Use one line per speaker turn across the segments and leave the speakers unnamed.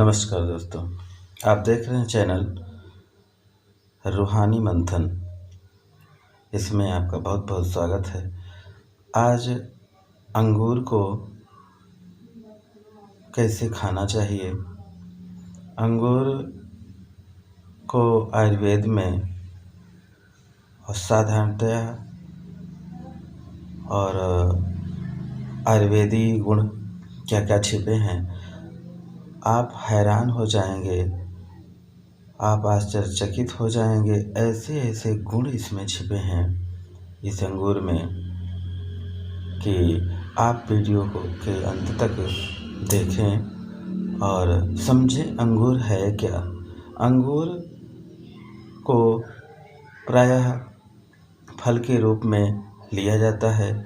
नमस्कार दोस्तों, आप देख रहे हैं चैनल रूहानी मंथन। इसमें आपका बहुत बहुत स्वागत है। आज अंगूर को कैसे खाना चाहिए। अंगूर को आयुर्वेद में और साधारणतया और आयुर्वेदिक गुण क्या क्या छिपे हैं, आप हैरान हो जाएंगे, आप आश्चर्यचकित हो जाएंगे। ऐसे ऐसे गुण इसमें छिपे हैं इस अंगूर में कि आप वीडियो को के अंत तक देखें और समझें अंगूर है क्या। अंगूर को प्रायः फल के रूप में लिया जाता है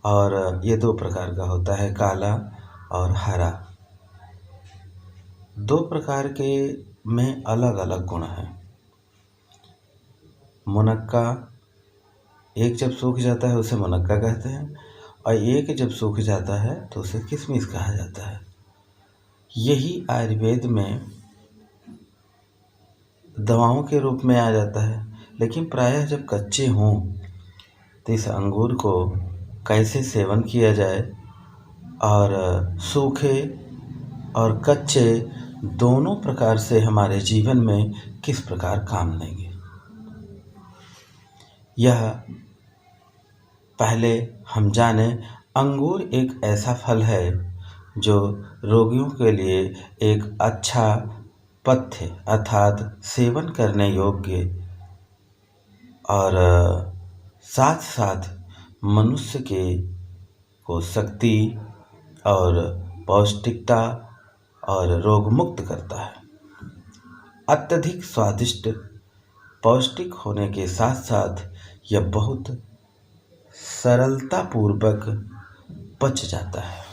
और ये दो प्रकार का होता है, काला और हरा। दो प्रकार के में अलग अलग गुण हैं। मुनक्का, एक जब सूख जाता है उसे मुनक्का कहते हैं और एक जब सूख जाता है तो उसे किशमिश कहा जाता है। यही आयुर्वेद में दवाओं के रूप में आ जाता है, लेकिन प्रायः जब कच्चे हों तो इस अंगूर को कैसे सेवन किया जाए और सूखे और कच्चे दोनों प्रकार से हमारे जीवन में किस प्रकार काम देंगे, यह पहले हम जाने। अंगूर एक ऐसा फल है जो रोगियों के लिए एक अच्छा पथ्य अर्थात सेवन करने योग्य और साथ साथ मनुष्य को शक्ति और पौष्टिकता और रोग मुक्त करता है। अत्यधिक स्वादिष्ट पौष्टिक होने के साथ साथ यह बहुत सरलतापूर्वक पच जाता है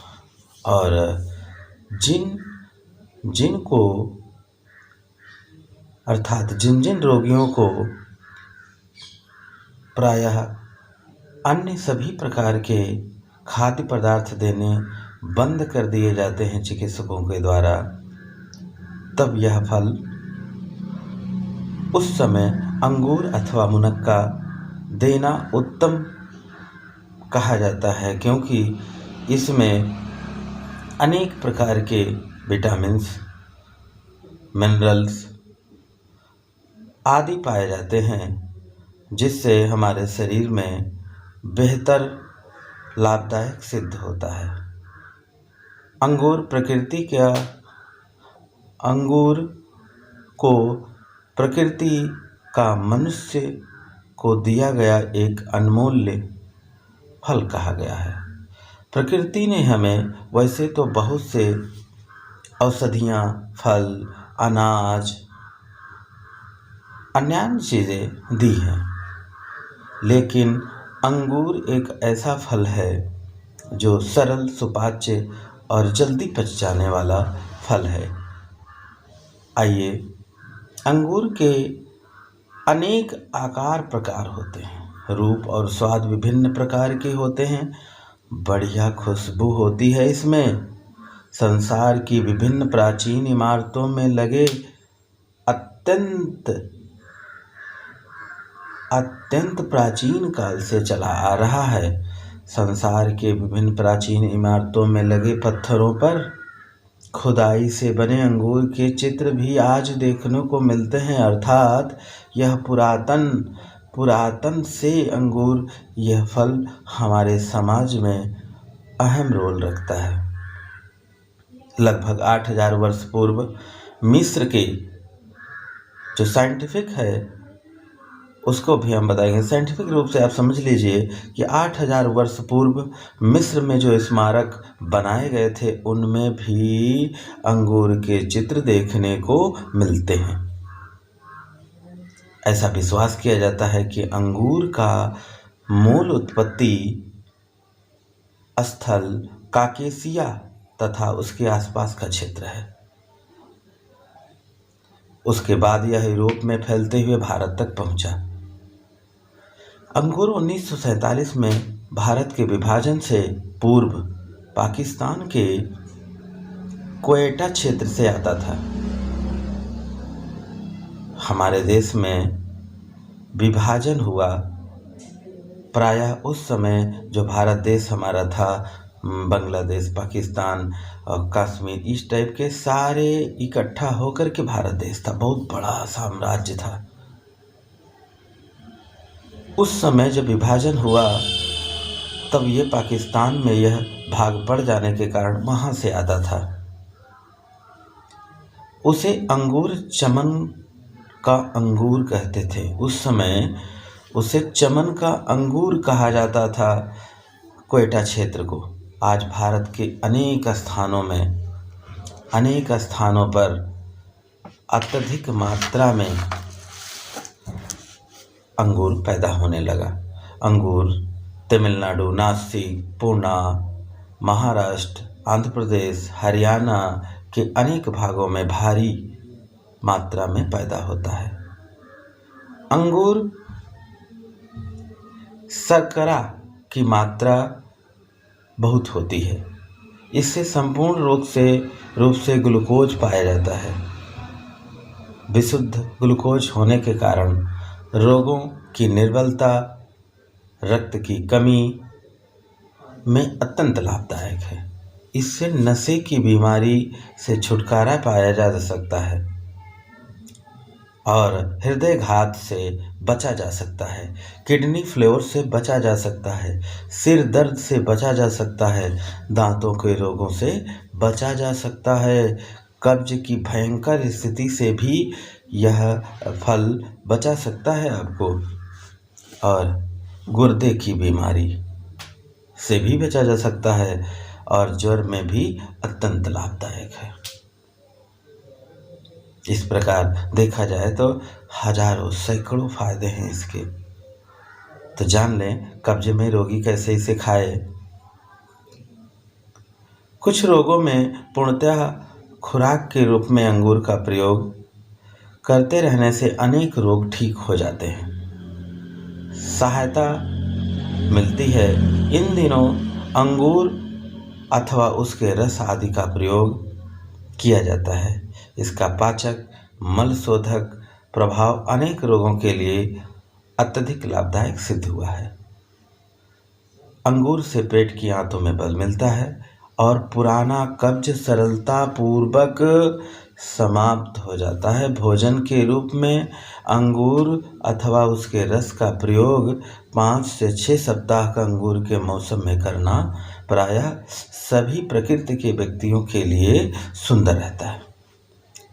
और जिन जिन रोगियों को प्रायः अन्य सभी प्रकार के खाद्य पदार्थ देने बंद कर दिए जाते हैं चिकित्सकों के द्वारा, तब यह फल उस समय अंगूर अथवा मुनक्का देना उत्तम कहा जाता है, क्योंकि इसमें अनेक प्रकार के विटामिन्स, मिनरल्स आदि पाए जाते हैं, जिससे हमारे शरीर में बेहतर लाभदायक सिद्ध होता है। अंगूर को प्रकृति का मनुष्य को दिया गया एक अनमोल्य फल कहा गया है। प्रकृति ने हमें वैसे तो बहुत से औषधियाँ, फल, अनाज, अन्य चीज़ें दी हैं, लेकिन अंगूर एक ऐसा फल है जो सरल, सुपाच्य और जल्दी पच जाने वाला फल है। आइए, अंगूर के अनेक आकार प्रकार होते हैं, रूप और स्वाद विभिन्न प्रकार के होते हैं। बढ़िया खुशबू होती है इसमें। संसार की विभिन्न प्राचीन इमारतों में लगे अत्यंत प्राचीन काल से चला आ रहा है। संसार के विभिन्न प्राचीन इमारतों में लगे पत्थरों पर खुदाई से बने अंगूर के चित्र भी आज देखने को मिलते हैं, अर्थात यह पुरातन से अंगूर, यह फल हमारे समाज में अहम रोल रखता है। लगभग 8000 वर्ष पूर्व मिस्र के जो साइंटिफिक है उसको भी हम बताएंगे। साइंटिफिक रूप से आप समझ लीजिए कि 8000 वर्ष पूर्व मिस्र में जो स्मारक बनाए गए थे उनमें भी अंगूर के चित्र देखने को मिलते हैं। ऐसा विश्वास किया जाता है कि अंगूर का मूल उत्पत्ति स्थल काकेशिया तथा उसके आसपास का क्षेत्र है। उसके बाद यह यूरोप में फैलते हुए भारत तक पहुंचा। अंगूर 1947 में भारत के विभाजन से पूर्व पाकिस्तान के क्वेटा क्षेत्र से आता था। हमारे देश में विभाजन हुआ प्रायः उस समय जो भारत देश हमारा था, बांग्लादेश, पाकिस्तान और कश्मीर, इस टाइप के सारे इकट्ठा होकर के भारत देश था। बहुत बड़ा साम्राज्य था। उस समय जब विभाजन हुआ तब ये पाकिस्तान में यह भाग पड़ जाने के कारण वहाँ से आता था। उसे अंगूर चमन का अंगूर कहते थे। उस समय उसे चमन का अंगूर कहा जाता था क्वेटा क्षेत्र को। आज भारत के अनेक स्थानों पर अत्यधिक मात्रा में अंगूर पैदा होने लगा। अंगूर तमिलनाडु, नासिक, पूना, महाराष्ट्र, आंध्र प्रदेश, हरियाणा के अनेक भागों में भारी मात्रा में पैदा होता है। अंगूर शर्करा की मात्रा बहुत होती है। इससे संपूर्ण रूप से ग्लूकोज पाया जाता है। विशुद्ध ग्लूकोज होने के कारण रोगों की निर्बलता, रक्त की कमी में अत्यंत लाभदायक है। इससे नशे की बीमारी से छुटकारा पाया जा सकता है और हृदय घात से बचा जा सकता है, किडनी फेल्योर से बचा जा सकता है, सिर दर्द से बचा जा सकता है, दांतों के रोगों से बचा जा सकता है, कब्ज की भयंकर स्थिति से भी यह फल बचा सकता है आपको, और गुर्दे की बीमारी से भी बचा जा सकता है, और ज्वर में भी अत्यंत लाभदायक है। इस प्रकार देखा जाए तो हजारों सैकड़ों फायदे हैं इसके। तो जान लें कब्ज में रोगी कैसे इसे खाए। कुछ रोगों में पूर्णतः खुराक के रूप में अंगूर का प्रयोग करते रहने से अनेक रोग ठीक हो जाते हैं, सहायता मिलती है। इन दिनों अंगूर अथवा उसके रस आदि का प्रयोग किया जाता है। इसका पाचक, मल शोधक प्रभाव अनेक रोगों के लिए अत्यधिक लाभदायक सिद्ध हुआ है। अंगूर से पेट की आंतों में बल मिलता है और पुराना कब्ज सरलता पूर्वक समाप्त हो जाता है। भोजन के रूप में अंगूर अथवा उसके रस का प्रयोग 5 से 6 सप्ताह का अंगूर के मौसम में करना प्रायः सभी प्रकृति के व्यक्तियों के लिए सुंदर रहता है।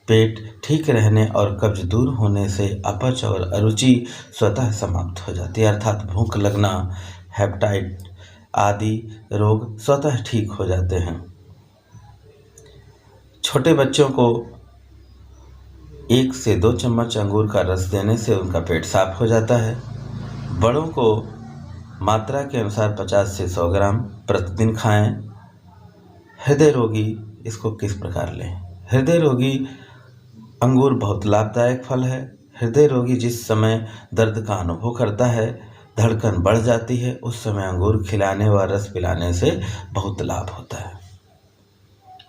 पेट ठीक रहने और कब्ज दूर होने से अपच और अरुचि स्वतः समाप्त हो जाती है, अर्थात भूख लगना, हेपेटाइट आदि रोग स्वतः ठीक हो जाते हैं। छोटे बच्चों को 1 से 2 चम्मच अंगूर का रस देने से उनका पेट साफ हो जाता है। बड़ों को मात्रा के अनुसार 50 से 100 ग्राम प्रतिदिन खाएं। हृदय रोगी इसको किस प्रकार लें? हृदय रोगी अंगूर बहुत लाभदायक फल है। हृदय रोगी जिस समय दर्द का अनुभव करता है, धड़कन बढ़ जाती है, उस समय अंगूर खिलाने व रस पिलाने से बहुत लाभ होता है।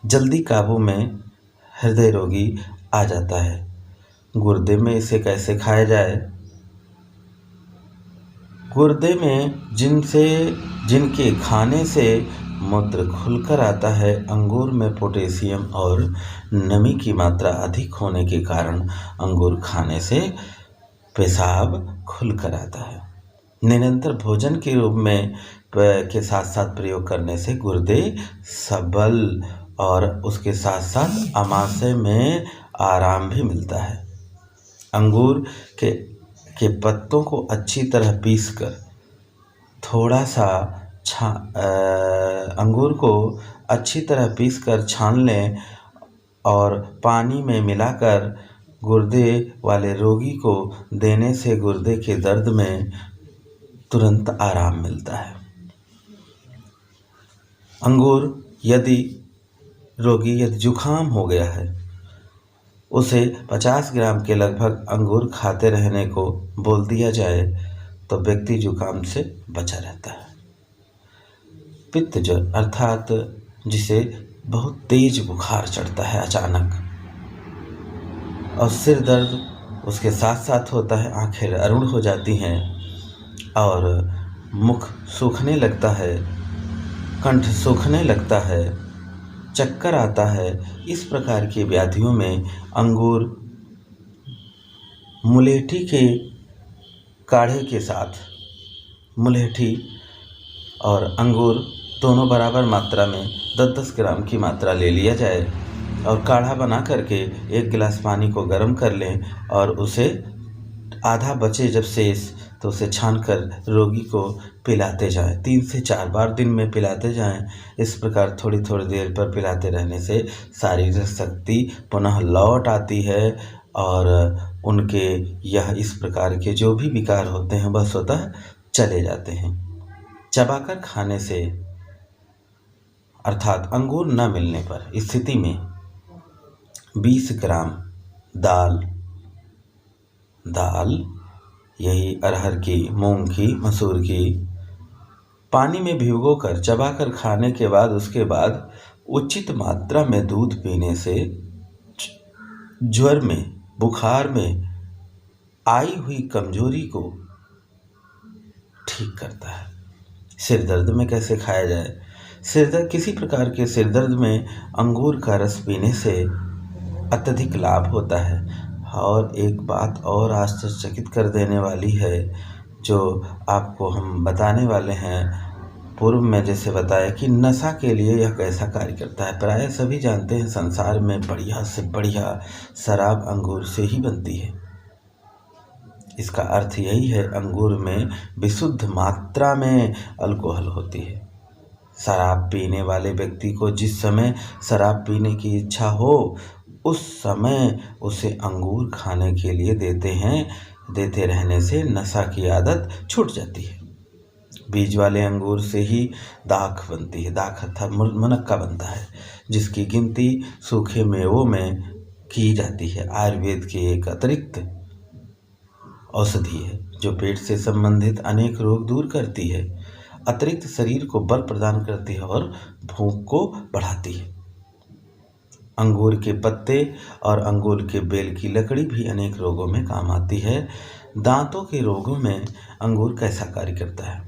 जल्दी काबू में हृदय रोगी आ जाता है। गुर्दे में इसे कैसे खाया जाए? गुर्दे में जिनके खाने से मूत्र खुलकर आता है, अंगूर में पोटेशियम और नमी की मात्रा अधिक होने के कारण अंगूर खाने से पेशाब खुलकर आता है। निरंतर भोजन के रूप में के साथ साथ प्रयोग करने से गुर्दे सबल और उसके साथ साथ आमाशय में आराम भी मिलता है। अंगूर के पत्तों को अच्छी तरह पीसकर थोड़ा सा अंगूर को अच्छी तरह पीसकर छान लें और पानी में मिलाकर गुर्दे वाले रोगी को देने से गुर्दे के दर्द में तुरंत आराम मिलता है। अंगूर यदि जुखाम हो गया है, उसे 50 ग्राम के लगभग अंगूर खाते रहने को बोल दिया जाए तो व्यक्ति जुखाम से बचा रहता है। पित्त ज्वर अर्थात जिसे बहुत तेज बुखार चढ़ता है अचानक, और सिर दर्द उसके साथ साथ होता है। आंखें अरुण हो जाती हैं और मुख सूखने लगता है, कंठ सूखने लगता है, चक्कर आता है। इस प्रकार की व्याधियों में अंगूर मुलेठी के काढ़े के साथ, मुलेठी और अंगूर दोनों बराबर मात्रा में 10-10 ग्राम की मात्रा ले लिया जाए और काढ़ा बना करके 1 गिलास पानी को गर्म कर लें और उसे आधा बचे जब शेष तो उसे छानकर रोगी को पिलाते जाएं। 3 से 4 बार दिन में पिलाते जाएं। इस प्रकार थोड़ी थोड़ी देर पर पिलाते रहने से शारीरिक शक्ति पुनः लौट आती है और उनके यह इस प्रकार के जो भी विकार होते हैं वह स्वतः चले जाते हैं। चबाकर खाने से अर्थात अंगूर न मिलने पर स्थिति में 20 ग्राम दाल यही अरहर की, मूंग की, मसूर की पानी में भिगोकर चबाकर खाने के बाद उसके बाद उचित मात्रा में दूध पीने से ज्वर में, बुखार में आई हुई कमजोरी को ठीक करता है। सिर दर्द में कैसे खाया जाए? सिर दर्द, किसी प्रकार के सिर दर्द में अंगूर का रस पीने से अत्यधिक लाभ होता है। और एक बात और आश्चर्यचकित कर देने वाली है जो आपको हम बताने वाले हैं। पूर्व में जैसे बताया कि नशा के लिए यह कैसा कार्य करता है। प्रायः सभी जानते हैं संसार में बढ़िया से बढ़िया शराब अंगूर से ही बनती है। इसका अर्थ यही है अंगूर में विशुद्ध मात्रा में अल्कोहल होती है। शराब पीने वाले व्यक्ति को जिस समय शराब पीने की इच्छा हो उस समय उसे अंगूर खाने के लिए देते रहने से नशा की आदत छूट जाती है। बीज वाले अंगूर से ही दाख बनती है। दाख अर्थात मुनक्का बनता है, जिसकी गिनती सूखे मेवों में की जाती है। आयुर्वेद की एक अतिरिक्त औषधि है जो पेट से संबंधित अनेक रोग दूर करती है, अतिरिक्त शरीर को बल प्रदान करती है और भूख को बढ़ाती है। अंगूर के पत्ते और अंगूर के बेल की लकड़ी भी अनेक रोगों में काम आती है। दांतों के रोगों में अंगूर कैसा कार्य करता है?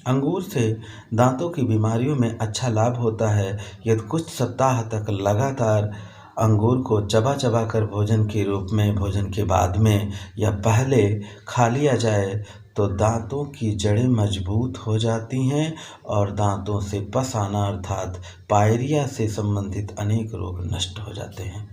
अंगूर से दांतों की बीमारियों में अच्छा लाभ होता है। यदि कुछ सप्ताह तक लगातार अंगूर को चबा चबा कर भोजन के रूप में, भोजन के बाद में या पहले खा लिया जाए तो दांतों की जड़ें मजबूत हो जाती हैं और दांतों से पस आना अर्थात पायरिया से संबंधित अनेक रोग नष्ट हो जाते हैं।